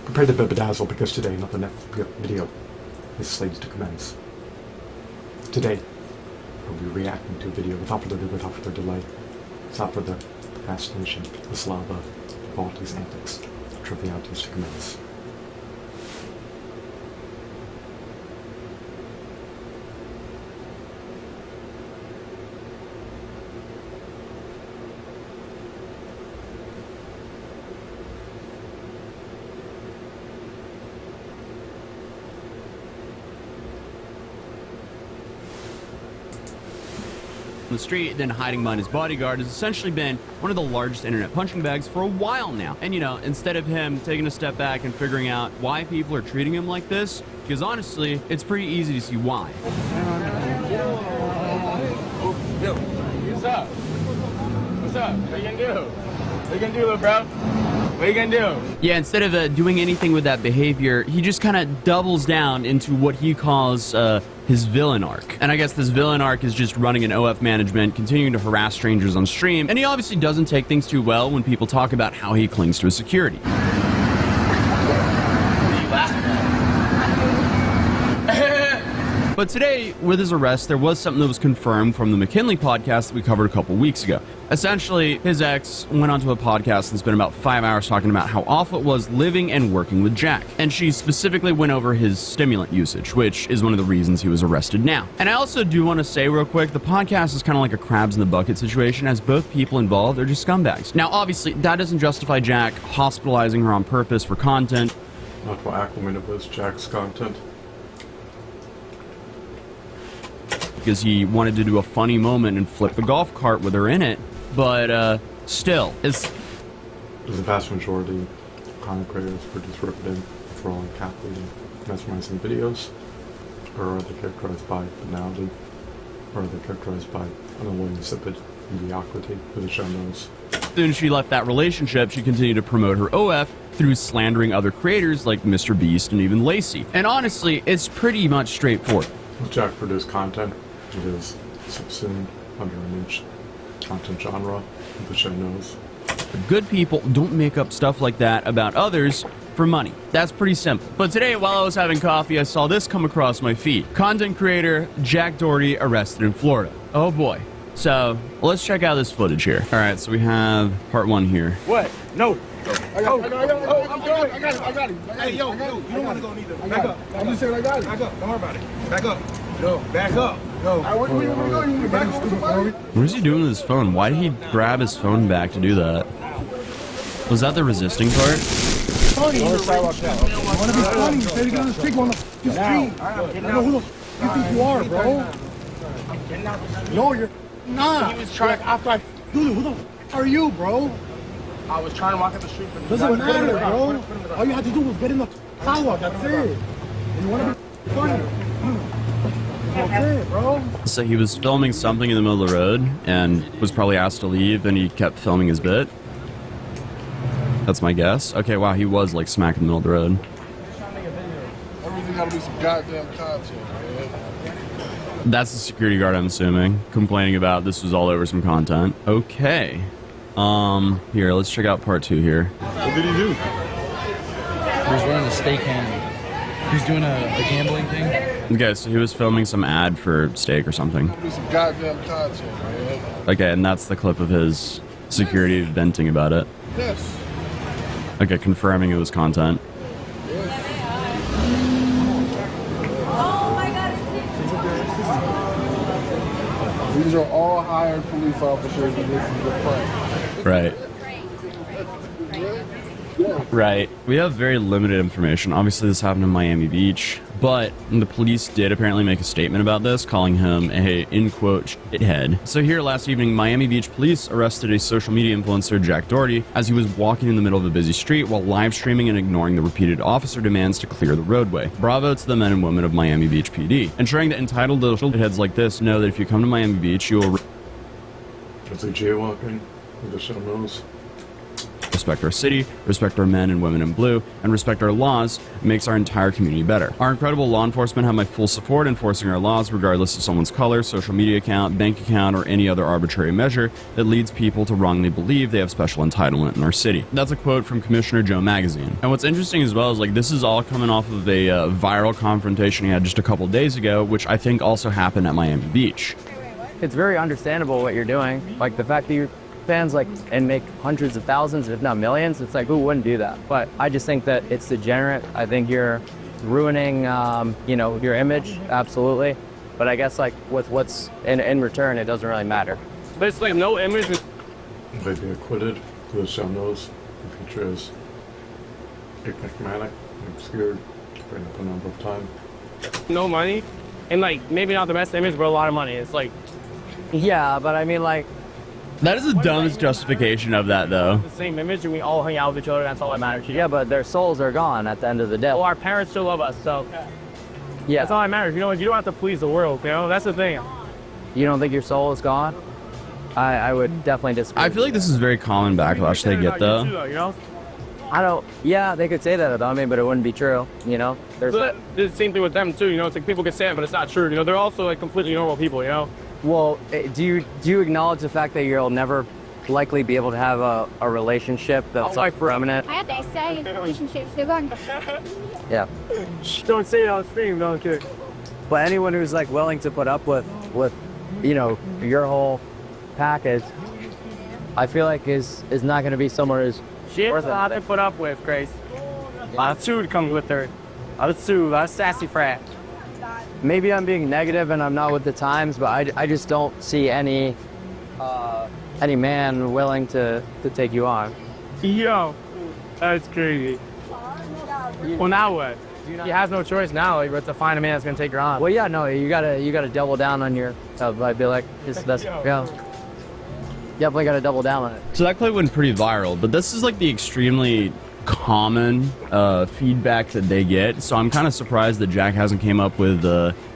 Prepare the bedazzle because today another Netflix video is slated to commence. Today, we'll be reacting to a video without further delay. Without further procrastination, the slava, Doherty's antics, trivialities to commence. On the street, then hiding behind his bodyguard, has essentially been one of the largest internet punching bags for a while now. And you know, instead of him taking a step back and figuring out why people are treating him like this, because honestly, it's pretty easy to see why. Yo, what's up? What's up? What you gonna do? What you gonna do, little bro? What you gonna do? Yeah, instead of doing anything with that behavior, he just kind of doubles down into what he calls his villain arc. And I guess this villain arc is just running an OF management, continuing to harass strangers on stream, and he obviously doesn't take things too well when people talk about how he clings to his security. What are you laughing at? But today, with his arrest, there was something that was confirmed from the McKinley podcast that we covered a couple weeks ago. Essentially, his ex went onto a podcast and spent about 5 hours talking about how awful it was living and working with Jack. And she specifically went over his stimulant usage, which is one of the reasons he was arrested now. And I also do want to say real quick, the podcast is kind of like a crabs in the bucket situation, as both people involved are just scumbags. Now, obviously, that doesn't justify Jack hospitalizing her on purpose for content. Not what acclimated was Jack's content. Because he wanted to do a funny moment and flip the golf cart with her in it, but still, it's... The vast majority of content creators produce repetitive, enthralling, captivating, mesmerizing videos, or are they characterized by banality, or are they characterized by unalloying insipid mediocrity, as the show knows. Then she left that relationship, she continued to promote her OF through slandering other creators like Mr. Beast and even Lacey. And honestly, it's pretty much straightforward. Jack produced content. It is subsumed under a niche content genre, the show knows. Good people don't make up stuff like that about others for money. That's pretty simple. But today, while I was having coffee, I saw this come across my feed. Content creator Jack Doherty arrested in Florida. Oh boy. So, let's check out this footage here. Alright, so we have part one here. What? No. I'm going. I got it. Hey, yo, you don't want to go neither. Back up. I'm just saying I got it. Back up. Don't worry about it. Back up. Yo, back up. Yo. Where you want to go? You back up with somebody? What is he doing with his phone? Why did he grab his phone back to do that? Was that the resisting part? Funny. You want to be funny? You said you're going to stick on the street. I know who the f you think you are, bro. No, you're not. He was trying. After I dude, who the f are you, bro? I was trying to walk up the street. Doesn't matter, bro. All you had to do was get in the sidewalk. That's it. You want to be funny? That's it, bro. So he was filming something in the middle of the road and was probably asked to leave, and he kept filming his bit. That's my guess. Okay, wow, he was like smack in the middle of the road. Everything gotta be some goddamn content, man. That's the security guard, I'm assuming, complaining about this was all over some content. Okay. Here, let's check out part two here. What did he do? He was running a stake hand. He was doing a gambling thing. Okay, so he was filming some ad for steak or something. Gotta be some goddamn content, man. Okay, and that's the clip of his security venting about it. Yes. Okay, confirming it was content. These are all hired police officers, and this is the prank. Right. Right. We have very limited information. Obviously, this happened in Miami Beach, but the police did apparently make a statement about this, calling him a, in quote, shithead. So here last evening, Miami Beach police arrested a social media influencer, Jack Doherty, as he was walking in the middle of a busy street while live streaming and ignoring the repeated officer demands to clear the roadway. Bravo to the men and women of Miami Beach PD. Ensuring that entitled little shitheads like this know that if you come to Miami Beach, you will... Is he jaywalking? The show knows. respect our city, respect our men and women in blue, and respect our laws, it makes our entire community better. Our incredible law enforcement have my full support enforcing our laws regardless of someone's color, social media account, bank account, or any other arbitrary measure that leads people to wrongly believe they have special entitlement in our city. That's a quote from Commissioner Joe Magazine. And what's interesting as well is like this is all coming off of a viral confrontation he had just a couple days ago, which I think also happened at Miami Beach. It's very understandable what you're doing. Like the fact that your fans like and make hundreds of thousands, if not millions, it's like who wouldn't do that? But I just think that it's degenerate. I think you're ruining, your image, absolutely. But I guess like with what's in return, it doesn't really matter. Basically, no image. They'd be acquitted. Who Sam knows the future is enigmatic, obscured, bring up a number of times. No money, and like maybe not the best image, but a lot of money. It's like Yeah, but I mean like, That is the dumbest justification of that, though. the same image, and we all hang out with each other. That's all that matters. yeah, but their souls are gone at the end of the day. Well, our parents still love us, so Yeah, that's all that matters. You know, you don't have to please the world. You know, that's the thing. you don't think your soul is gone? I would definitely disagree. I feel like this is very common backlash they get, though. You know, I don't. Yeah, they could say that about me, but it wouldn't be true. You know, there's. so it's the same thing with them too. You know, it's like people get sad, but it's not true. You know, they're also like completely normal people. You know. Well, do you acknowledge the fact that you'll never likely be able to have a relationship that's like permanent? I had to say relationships still going. Yeah. Don't say it on stream, don't care. But anyone who's like willing to put up with your whole package, I feel like is not going to be someone who's Shit, worth it. a lot to put up with, Grace. A lot of food comes with her. A lot of sassy frat. Maybe I'm being negative and I'm not with the times, but I just don't see any man willing to take you on. Yo, that's crazy. Well, now what? He has no choice now, like, but to find a man that's gonna take her on. Well, yeah, no, you gotta double down on your. I'd be like, yeah, definitely gotta double down on it. So that clip went pretty viral, but this is like the extremely common feedback that they get. So I'm kind of surprised that Jack hasn't came up with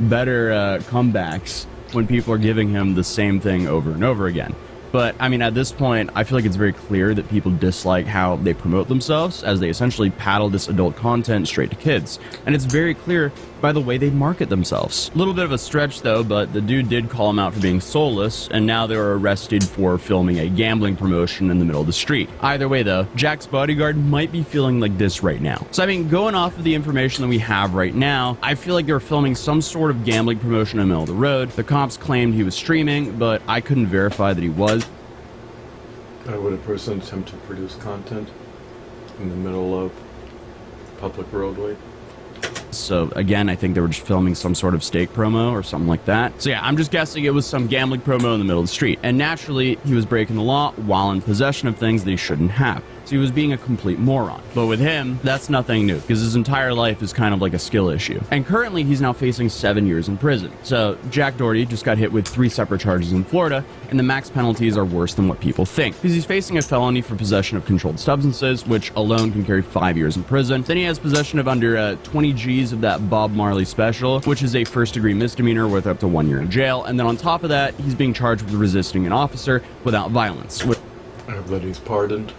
better comebacks when people are giving him the same thing over and over again. But, I mean, at this point, I feel like it's very clear that people dislike how they promote themselves as they essentially paddle this adult content straight to kids. And it's very clear by the way they market themselves. A little bit of a stretch, though, but the dude did call him out for being soulless, and now they were arrested for filming a gambling promotion in the middle of the street. Either way, though, Jack's bodyguard might be feeling like this right now. So, I mean, going off of the information that we have right now, I feel like they were filming some sort of gambling promotion in the middle of the road. The cops claimed he was streaming, but I couldn't verify that he was. Would a person attempt to produce content in the middle of public roadway? So again, I think they were just filming some sort of steak promo or something like that. So yeah, I'm just guessing it was some gambling promo in the middle of the street. And naturally, he was breaking the law while in possession of things that he shouldn't have. So he was being a complete moron. But with him, that's nothing new, because his entire life is kind of like a skill issue. And currently, he's now facing 7 years in prison. So Jack Doherty just got hit with 3 separate charges in Florida, and the max penalties are worse than what people think. Because he's facing a felony for possession of controlled substances, which alone can carry 5 years in prison. Then he has possession of under 20 G's of that Bob Marley special, which is a first-degree misdemeanor with up to 1 year in jail. And then on top of that, he's being charged with resisting an officer without violence. I hope that he's pardoned.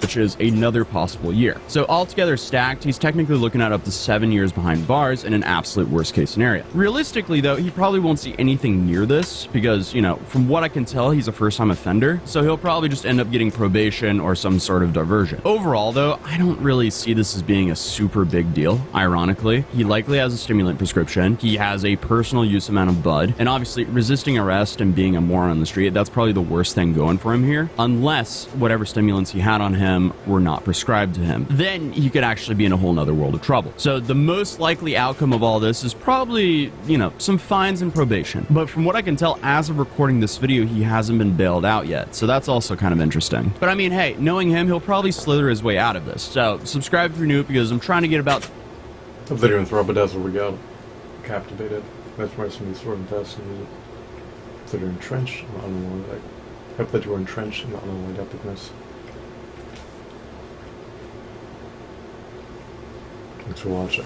Which is another possible year. So altogether stacked, he's technically looking at up to 7 years behind bars in an absolute worst case scenario. Realistically though, he probably won't see anything near this because, from what I can tell, he's a first-time offender, so he'll probably just end up getting probation or some sort of diversion. Overall though, I don't really see this as being a super big deal, ironically. He likely has a stimulant prescription, he has a personal use amount of bud, and obviously resisting arrest and being a moron on the street, that's probably the worst thing going for him here, unless whatever stimulants he had on him were not prescribed to him. Then he could actually be in a whole nother world of trouble. So the most likely outcome of all this is probably, some fines and probation. But from what I can tell, as of recording this video, he hasn't been bailed out yet. So that's also kind of interesting. But I mean, hey, knowing him, he'll probably slither his way out of this. So subscribe if you're new, because I'm trying to get about... Hope that you're in Throbbedazzle Regal. Captivated. Mesmerized me, sort of fascinated. Hope that you're entrenched in the unalloyed. Hope that you are entrenched in the unalloyed epicness. Thanks for watching.